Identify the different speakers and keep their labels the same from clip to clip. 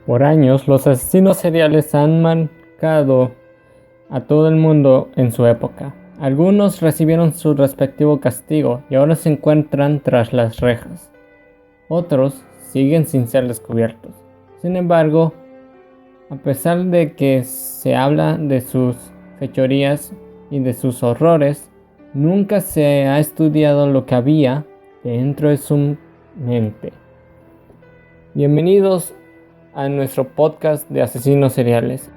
Speaker 1: Por años, los asesinos seriales han marcado a todo el mundo en su época. Algunos recibieron su respectivo castigo y ahora se encuentran tras las rejas. Otros siguen sin ser descubiertos. Sin embargo, a pesar de que se habla de sus fechorías y de sus horrores, nunca se ha estudiado lo que había dentro de su mente. Bienvenidos a nuestro podcast de asesinos seriales.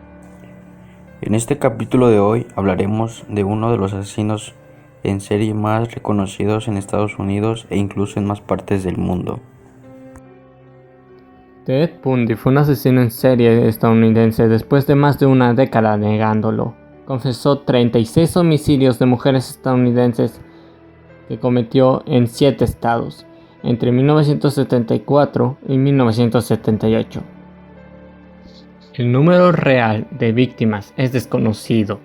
Speaker 2: En este capítulo de hoy hablaremos de uno de los asesinos en serie más reconocidos en Estados Unidos e incluso en más partes del mundo.
Speaker 1: Ted Bundy fue un asesino en serie estadounidense después de más de una década negándolo. Confesó 36 homicidios de mujeres estadounidenses que cometió en 7 estados entre 1974 y 1978. El número real de víctimas es desconocido.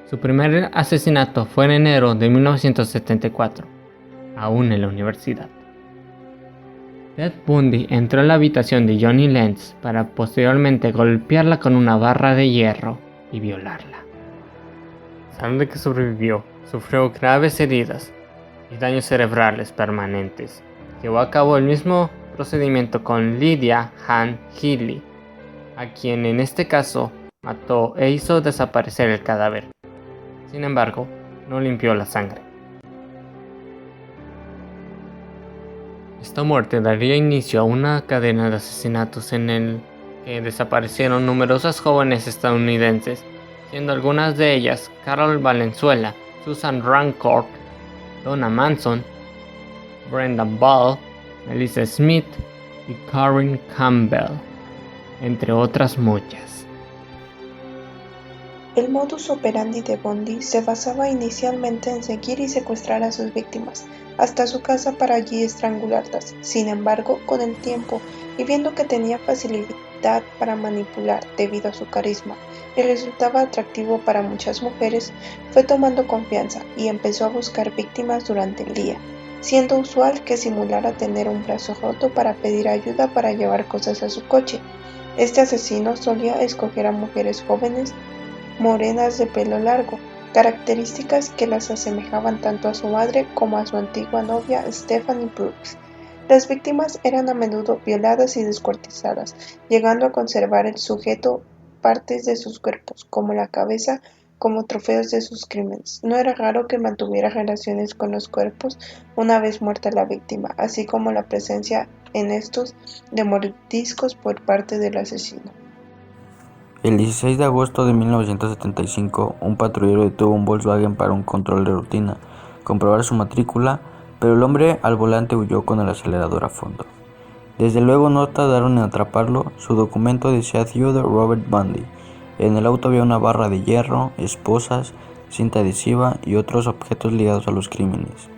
Speaker 1: Su primer asesinato fue en enero de 1974, aún en la universidad. Ted Bundy entró en la habitación de Joni Lenz para posteriormente golpearla con una barra de hierro y violarla. A pesar de que sobrevivió, sufrió graves heridas y daños cerebrales permanentes. Llevó a cabo el mismo procedimiento con Lydia Ann Headley, a quien en este caso mató e hizo desaparecer el cadáver. Sin embargo, no limpió la sangre. Esta muerte daría inicio a una cadena de asesinatos en el que desaparecieron numerosas jóvenes estadounidenses, siendo algunas de ellas Carol Valenzuela, Susan Rancourt, Donna Manson, Brenda Ball, Melissa Smith y Karen Campbell, entre otras muchas.
Speaker 3: El modus operandi de Bundy se basaba inicialmente en seguir y secuestrar a sus víctimas hasta su casa para allí estrangularlas. Sin embargo, con el tiempo y viendo que tenía facilidad para manipular debido a su carisma y resultaba atractivo para muchas mujeres, fue tomando confianza y empezó a buscar víctimas durante el día, siendo usual que simulara tener un brazo roto para pedir ayuda para llevar cosas a su coche. Este asesino solía escoger a mujeres jóvenes, morenas de pelo largo, características que las asemejaban tanto a su madre como a su antigua novia Stephanie Brooks. Las víctimas eran a menudo violadas y descuartizadas, llegando a conservar el sujeto partes de sus cuerpos, como la cabeza, como trofeos de sus crímenes. No era raro que mantuviera relaciones con los cuerpos una vez muerta la víctima, así como la presencia en estos de mordiscos por parte del asesino.
Speaker 2: El 16 de agosto de 1975, un patrullero detuvo un Volkswagen para un control de rutina, comprobar su matrícula, pero el hombre al volante huyó con el acelerador a fondo. Desde luego no tardaron en atraparlo. Su documento decía Theodore Robert Bundy. En el auto había una barra de hierro, esposas, cinta adhesiva y otros objetos ligados a los crímenes.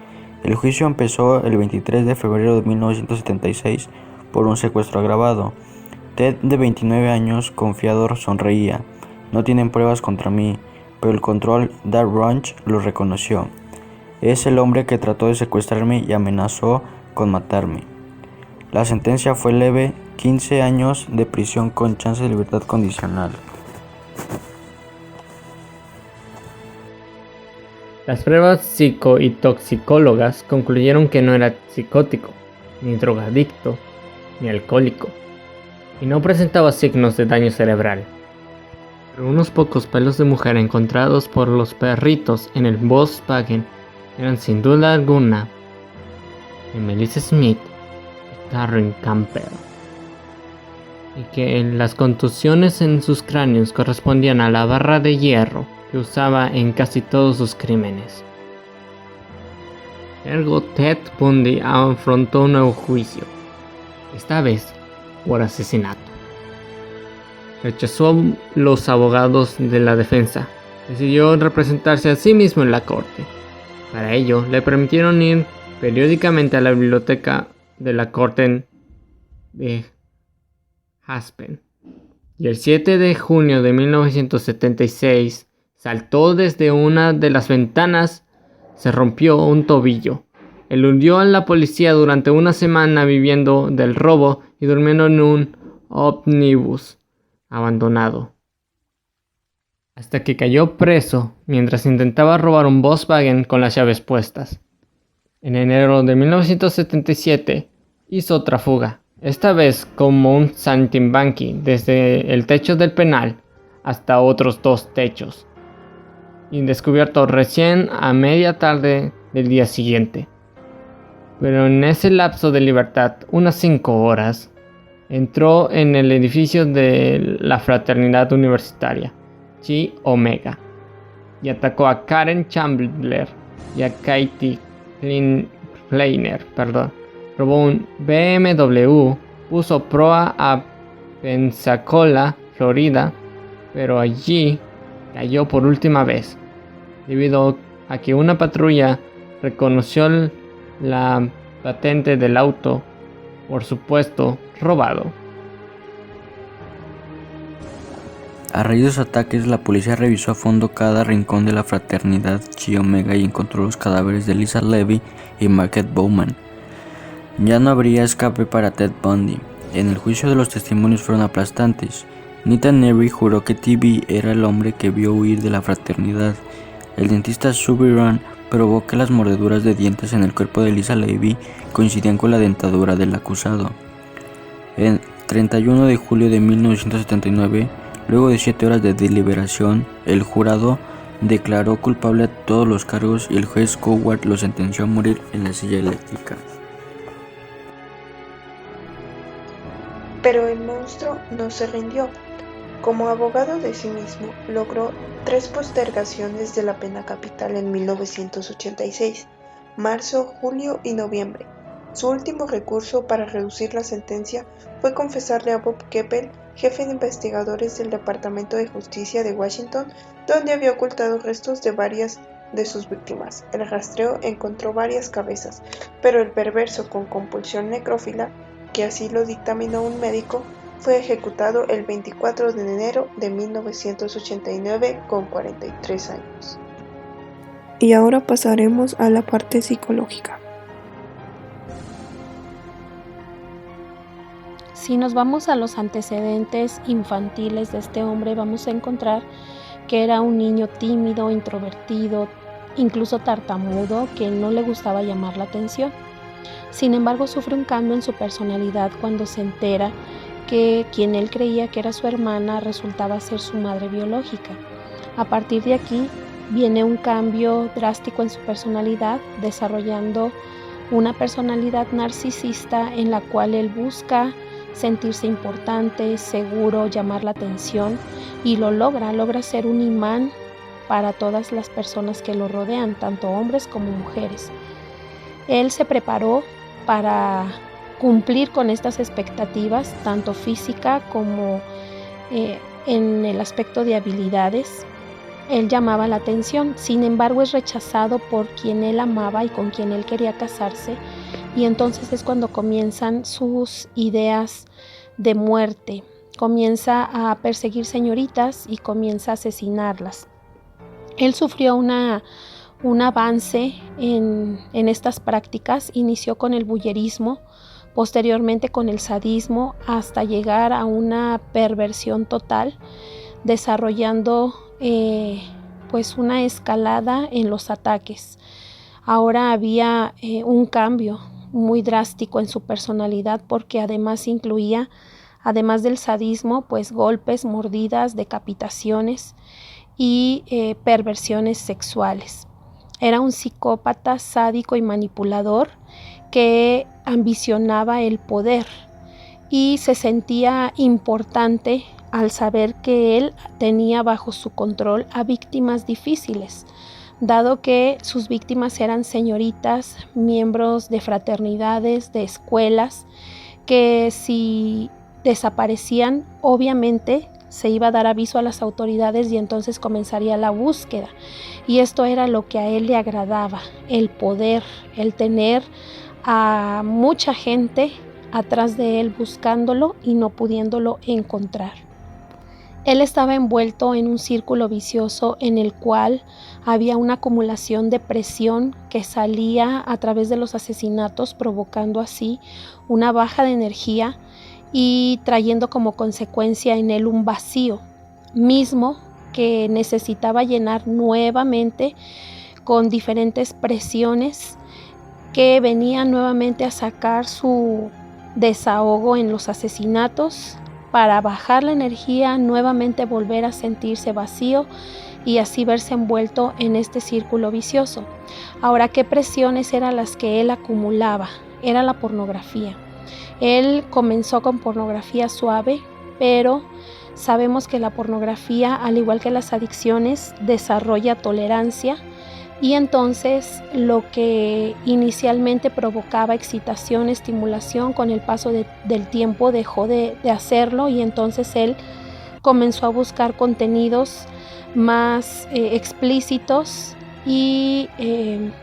Speaker 2: El juicio empezó el 23 de febrero de 1976 por un secuestro agravado. Ted, de 29 años, confiado, sonreía. No tienen pruebas contra mí, pero el control Dark Ranch lo reconoció. Es el hombre que trató de secuestrarme y amenazó con matarme. La sentencia fue leve, 15 años de prisión con chance de libertad condicional.
Speaker 1: Las pruebas psico y toxicólogas concluyeron que no era psicótico, ni drogadicto, ni alcohólico, y no presentaba signos de daño cerebral. Pero unos pocos pelos de mujer encontrados por los perritos en el Volkswagen eran sin duda alguna de Melissa Smith y Karen Campbell, y que las contusiones en sus cráneos correspondían a la barra de hierro que usaba en casi todos sus crímenes. Ergo, Ted Bundy afrontó un nuevo juicio, esta vez por asesinato. Rechazó los abogados de la defensa. Decidió representarse a sí mismo en la corte. Para ello, le permitieron ir periódicamente a la biblioteca de la corte de Aspen. Y el 7 de junio de 1976, saltó desde una de las ventanas, se rompió un tobillo. Eludió a la policía durante una semana viviendo del robo y durmiendo en un ómnibus abandonado, hasta que cayó preso mientras intentaba robar un Volkswagen con las llaves puestas. En enero de 1977 hizo otra fuga, esta vez como un saltimbanqui desde el techo del penal hasta otros 2 techos, y descubierto recién a media tarde del día siguiente. Pero en ese lapso de libertad, unas 5 horas, entró en el edificio de la fraternidad universitaria, Chi Omega, y atacó a Karen Chandler y a Katie Kleiner. Robó un BMW, puso proa a Pensacola, Florida, pero allí cayó por última vez, debido a que una patrulla reconoció la patente del auto, por supuesto, robado.
Speaker 2: A raíz de los ataques, la policía revisó a fondo cada rincón de la fraternidad Chi Omega y encontró los cadáveres de Lisa Levy y Marquette Bowman. Ya no habría escape para Ted Bundy. En el juicio, de los testimonios fueron aplastantes. Nita Neary juró que T.B. era el hombre que vio huir de la fraternidad. El dentista Subby Run probó que las mordeduras de dientes en el cuerpo de Lisa Levy coincidían con la dentadura del acusado. El 31 de julio de 1979, luego de 7 horas de deliberación, el jurado declaró culpable a todos los cargos y el juez Coward lo sentenció a morir en la silla eléctrica.
Speaker 3: Pero el monstruo no se rindió. Como abogado de sí mismo, logró 3 postergaciones de la pena capital en 1986, marzo, julio y noviembre. Su último recurso para reducir la sentencia fue confesarle a Bob Keppel, jefe de investigadores del Departamento de Justicia de Washington, donde había ocultado restos de varias de sus víctimas. El rastreo encontró varias cabezas, pero el perverso con compulsión necrófila, que así lo dictaminó un médico, fue ejecutado el 24 de enero de 1989 con 43 años. Y ahora pasaremos a la parte psicológica.
Speaker 4: Si nos vamos a los antecedentes infantiles de este hombre, vamos a encontrar que era un niño tímido, introvertido, incluso tartamudo, que no le gustaba llamar la atención. Sin embargo, sufre un cambio en su personalidad cuando se entera que quien él creía que era su hermana resultaba ser su madre biológica. A partir de aquí viene un cambio drástico en su personalidad, desarrollando una personalidad narcisista en la cual él busca sentirse importante, seguro, llamar la atención, y lo logra ser un imán para todas las personas que lo rodean, tanto hombres como mujeres. Él se preparó para cumplir con estas expectativas, tanto física como en el aspecto de habilidades. Él llamaba la atención, sin embargo es rechazado por quien él amaba y con quien él quería casarse, y entonces es cuando comienzan sus ideas de muerte. Comienza a perseguir señoritas y comienza a asesinarlas. Él sufrió un avance en estas prácticas. Inició con el voyerismo, posteriormente con el sadismo, hasta llegar a una perversión total, desarrollando pues una escalada en los ataques. Ahora había un cambio muy drástico en su personalidad, porque además incluía, además del sadismo, pues golpes, mordidas, decapitaciones y perversiones sexuales. Era un psicópata sádico y manipulador que ambicionaba el poder y se sentía importante al saber que él tenía bajo su control a víctimas difíciles, dado que sus víctimas eran señoritas, miembros de fraternidades, de escuelas, que si desaparecían, obviamente se iba a dar aviso a las autoridades y entonces comenzaría la búsqueda. Y esto era lo que a él le agradaba, el poder, el tener a mucha gente atrás de él buscándolo y no pudiéndolo encontrar. Él estaba envuelto en un círculo vicioso en el cual había una acumulación de presión que salía a través de los asesinatos, provocando así una baja de energía, y trayendo como consecuencia en él un vacío mismo que necesitaba llenar nuevamente con diferentes presiones que venían nuevamente a sacar su desahogo en los asesinatos para bajar la energía, nuevamente volver a sentirse vacío y así verse envuelto en este círculo vicioso. Ahora, ¿qué presiones eran las que él acumulaba? Era la pornografía. Él comenzó con pornografía suave, pero sabemos que la pornografía, al igual que las adicciones, desarrolla tolerancia y entonces lo que inicialmente provocaba excitación, estimulación, con el paso del tiempo dejó de hacerlo y entonces él comenzó a buscar contenidos más explícitos y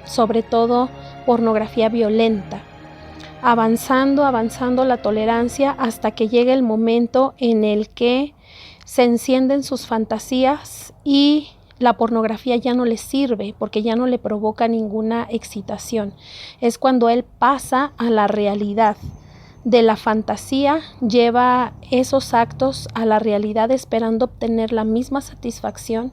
Speaker 4: sobre todo pornografía violenta, avanzando la tolerancia hasta que llega el momento en el que se encienden sus fantasías y la pornografía ya no le sirve porque ya no le provoca ninguna excitación. Es cuando él pasa a la realidad. De la fantasía lleva esos actos a la realidad esperando obtener la misma satisfacción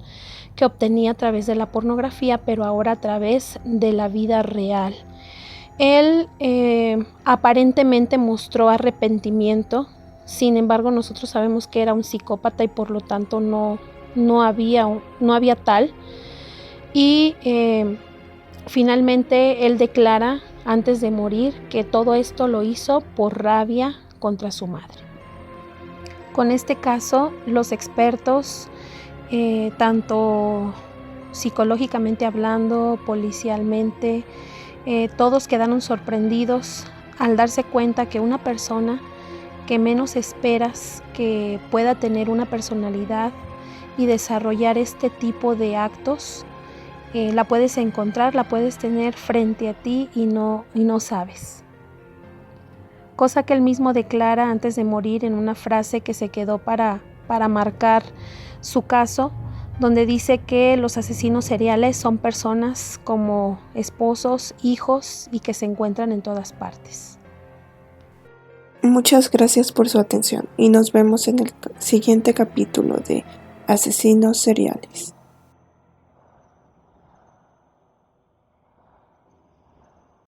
Speaker 4: que obtenía a través de la pornografía, pero ahora a través de la vida real. Él aparentemente mostró arrepentimiento, sin embargo nosotros sabemos que era un psicópata y por lo tanto no había tal. Y finalmente él declara antes de morir que todo esto lo hizo por rabia contra su madre. Con este caso, los expertos, tanto psicológicamente hablando, policialmente, todos quedaron sorprendidos al darse cuenta que una persona que menos esperas que pueda tener una personalidad y desarrollar este tipo de actos, la puedes encontrar, la puedes tener frente a ti y no sabes. Cosa que él mismo declara antes de morir en una frase que se quedó para marcar su caso, donde dice que los asesinos seriales son personas como esposos, hijos y que se encuentran en todas partes.
Speaker 3: Muchas gracias por su atención y nos vemos en el siguiente capítulo de Asesinos Seriales.